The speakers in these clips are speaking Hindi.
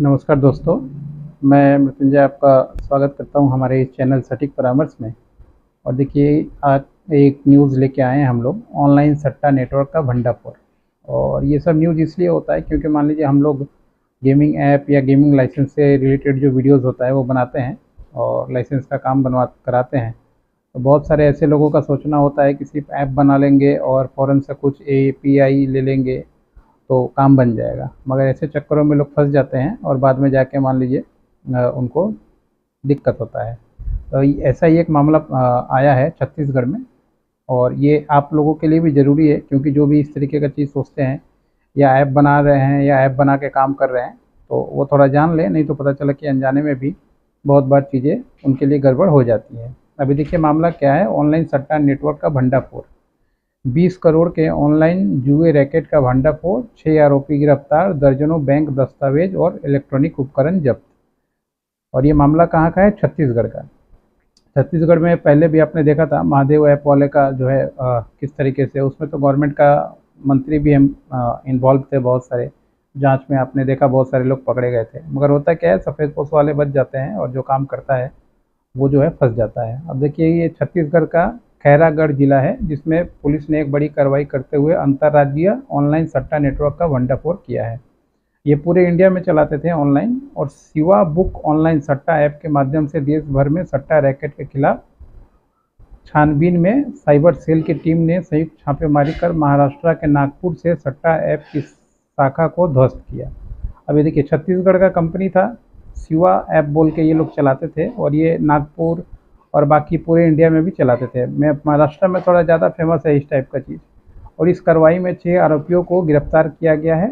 नमस्कार दोस्तों, मैं मृत्युंजय आपका स्वागत करता हूं हमारे इस चैनल सटीक परामर्श में। और देखिए, आज एक न्यूज़ लेके आए हैं हम लोग, ऑनलाइन सट्टा नेटवर्क का भंडाफोड़। और ये सब न्यूज़ इसलिए होता है क्योंकि मान लीजिए हम लोग गेमिंग ऐप या गेमिंग लाइसेंस से रिलेटेड जो वीडियोज़ होता है वो बनाते हैं और लाइसेंस का काम बनवा कराते हैं। तो बहुत सारे ऐसे लोगों का सोचना होता है कि सिर्फ ऐप बना लेंगे और फ़ौरन से कुछ एपीआई ले लेंगे तो काम बन जाएगा, मगर ऐसे चक्करों में लोग फंस जाते हैं और बाद में जाके मान लीजिए उनको दिक्कत होता है। तो ऐसा ही एक मामला आया है छत्तीसगढ़ में। और ये आप लोगों के लिए भी ज़रूरी है क्योंकि जो भी इस तरीके का चीज़ सोचते हैं या ऐप बना रहे हैं या ऐप बना के काम कर रहे हैं तो वो थोड़ा जान लें, नहीं तो पता चला कि अनजाने में भी बहुत बार चीज़ें उनके लिए गड़बड़ हो जाती हैं। अभी देखिए मामला क्या है, ऑनलाइन सट्टा नेटवर्क का भंडाफोड़। 20 करोड़ के ऑनलाइन जुए रैकेट का भंडाफोड़, 6 आरोपी गिरफ्तार, दर्जनों बैंक दस्तावेज और इलेक्ट्रॉनिक उपकरण जब्त। और ये मामला कहाँ का है? छत्तीसगढ़ का। छत्तीसगढ़ में पहले भी आपने देखा था महादेव ऐप वाले का जो है किस तरीके से, उसमें तो गवर्नमेंट का मंत्री भी हम इन्वॉल्व थे बहुत सारे। जांच में आपने देखा बहुत सारे लोग पकड़े गए थे, मगर होता क्या है, सफ़ेद पोस्ट वाले बच जाते हैं और जो काम करता है वो जो है फंस जाता है। अब देखिए ये छत्तीसगढ़ का खैरागढ़ जिला है जिसमें पुलिस ने एक बड़ी कार्रवाई करते हुए अंतर्राज्यीय ऑनलाइन सट्टा नेटवर्क का भंडाफोड़ किया है। ये पूरे इंडिया में चलाते थे ऑनलाइन, और शिवा बुक ऑनलाइन सट्टा ऐप के माध्यम से देश भर में सट्टा रैकेट के खिलाफ छानबीन में साइबर सेल की टीम ने संयुक्त छापेमारी कर महाराष्ट्र के नागपुर से सट्टा ऐप की शाखा को ध्वस्त किया। अब ये देखिए छत्तीसगढ़ का कंपनी था, शिवा ऐप बोल के ये लोग चलाते थे और ये नागपुर और बाकी पूरे इंडिया में भी चलाते थे। मैं महाराष्ट्र में थोड़ा ज़्यादा फेमस है इस टाइप का चीज़। और इस कार्रवाई में 6 आरोपियों को गिरफ्तार किया गया है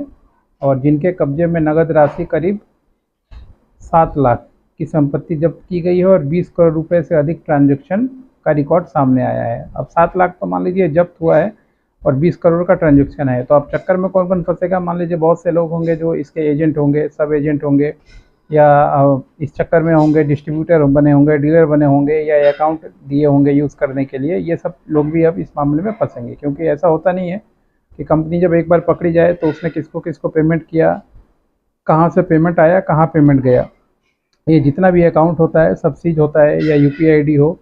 और जिनके कब्जे में नगद राशि करीब 7 लाख की संपत्ति जब्त की गई है और 20 करोड़ रुपए से अधिक ट्रांजैक्शन का रिकॉर्ड सामने आया है। अब 7 लाख तो मान लीजिए जब्त हुआ है और 20 करोड़ का ट्रांजैक्शन है, तो अब चक्कर में कौन कौन फंसेगा? मान लीजिए बहुत से लोग होंगे जो इसके एजेंट होंगे, सब एजेंट होंगे, या इस चक्कर में होंगे, डिस्ट्रीब्यूटर बने होंगे, डीलर बने होंगे, या अकाउंट दिए होंगे यूज़ करने के लिए। ये सब लोग भी अब इस मामले में फंसेंगे क्योंकि ऐसा होता नहीं है कि कंपनी जब एक बार पकड़ी जाए तो उसने किसको किसको पेमेंट किया, कहाँ से पेमेंट आया, कहाँ पेमेंट गया। ये जितना भी अकाउंट होता है सब सीज होता है, या यूपीआई आईडी हो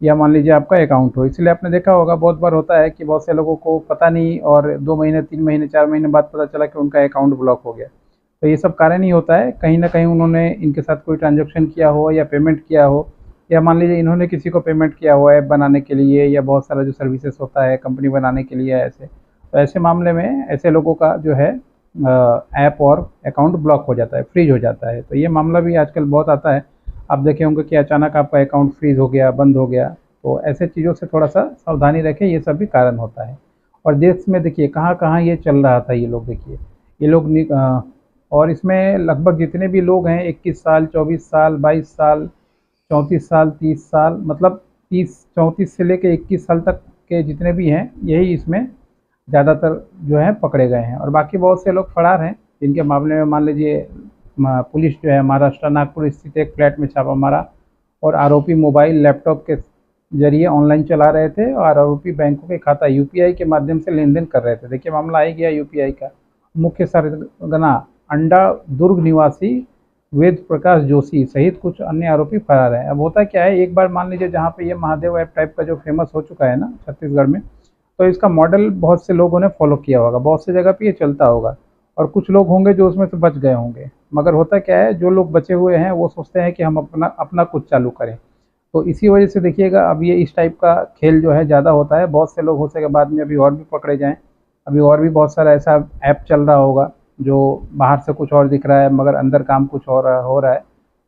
या मान लीजिए आपका अकाउंट हो। इसलिए आपने देखा होगा बहुत बार होता है कि बहुत से लोगों को पता नहीं और 2 महीने 3 महीने 4 महीने बाद पता चला कि उनका अकाउंट ब्लॉक हो गया। तो ये सब कारण ही होता है, कहीं ना कहीं उन्होंने इनके साथ कोई ट्रांजैक्शन किया हो या पेमेंट किया हो, या मान लीजिए इन्होंने किसी को पेमेंट किया हो ऐप बनाने के लिए या बहुत सारा जो सर्विसेज होता है कंपनी बनाने के लिए ऐसे। तो ऐसे मामले में ऐसे लोगों का जो है ऐप और अकाउंट ब्लॉक हो जाता है, फ्रीज हो जाता है। तो ये मामला भी आजकल बहुत आता है। आप देखे होंगे कि अचानक आपका अकाउंट फ्रीज हो गया, बंद हो गया। तो ऐसे चीज़ों से थोड़ा सा सावधानी रखें, ये सब भी कारण होता है। और देश में देखिए कहाँ कहाँ ये चल रहा था, ये लोग देखिए, ये लोग और इसमें लगभग जितने भी लोग हैं 21 साल, 24 साल, 22 साल, 34 साल, 30 साल, मतलब 34 से लेकर 21 साल तक के जितने भी हैं यही इसमें ज़्यादातर जो है पकड़े गए हैं। और बाकी बहुत से लोग फरार हैं जिनके मामले में मान लीजिए पुलिस जो है महाराष्ट्र नागपुर स्थित एक फ्लैट में छापा मारा और आरोपी मोबाइल लैपटॉप के जरिए ऑनलाइन चला रहे थे और आरोपी बैंकों के खाता यूपीआई के माध्यम से लेन देन कर रहे थे। देखिए मामला आ गया यूपीआई का। मुख्य सरगना अंडा दुर्ग निवासी वेद प्रकाश जोशी सहित कुछ अन्य आरोपी फरार हैं। अब होता क्या है, एक बार मान लीजिए जहाँ पे ये महादेव ऐप टाइप का जो फेमस हो चुका है ना छत्तीसगढ़ में, तो इसका मॉडल बहुत से लोगों ने फॉलो किया होगा, बहुत से जगह पे ये चलता होगा और कुछ लोग होंगे जो उसमें से बच गए होंगे। मगर होता क्या है, जो लोग बचे हुए हैं वो सोचते हैं कि हम अपना अपना कुछ चालू करें। तो इसी वजह से देखिएगा अब ये इस टाइप का खेल जो है ज़्यादा होता है। बहुत से लोग हो सके बाद में अभी और भी पकड़े जाएँ, अभी और भी बहुत सारा ऐसा ऐप चल रहा होगा जो बाहर से कुछ और दिख रहा है मगर अंदर काम कुछ और हो रहा है।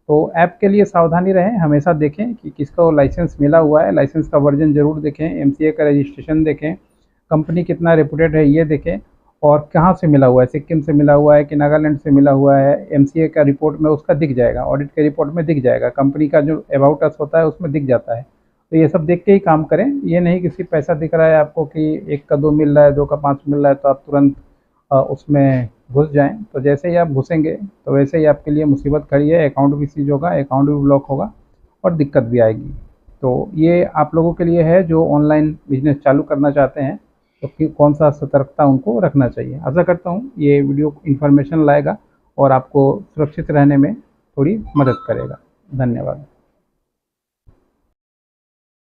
तो ऐप के लिए सावधानी रहें, हमेशा देखें कि किसको लाइसेंस मिला हुआ है, लाइसेंस का वर्जन ज़रूर देखें, एमसीए का रजिस्ट्रेशन देखें, कंपनी कितना रेपुटेड है ये देखें, और कहाँ से मिला हुआ है, सिक्किम से मिला हुआ है कि नागालैंड से मिला हुआ है। एमसीए का रिपोर्ट में उसका दिख जाएगा, ऑडिट के रिपोर्ट में दिख जाएगा, कंपनी का जो अबाउट अस होता है उसमें दिख जाता है। तो ये सब देख के ही काम करें। ये नहीं कि सिर्फ पैसा दिख रहा है आपको कि 1 का 2 मिल रहा है, 2 का 5 मिल रहा है तो आप तुरंत उसमें घुस जाएं। तो जैसे ही आप घुसेंगे तो वैसे ही आपके लिए मुसीबत खड़ी है, अकाउंट भी सीज होगा, अकाउंट भी ब्लॉक होगा और दिक्कत भी आएगी। तो ये आप लोगों के लिए है जो ऑनलाइन बिजनेस चालू करना चाहते हैं, तो कौन सा सतर्कता उनको रखना चाहिए। आशा करता हूँ ये वीडियो इन्फॉर्मेशन लाएगा और आपको सुरक्षित रहने में थोड़ी मदद करेगा। धन्यवाद।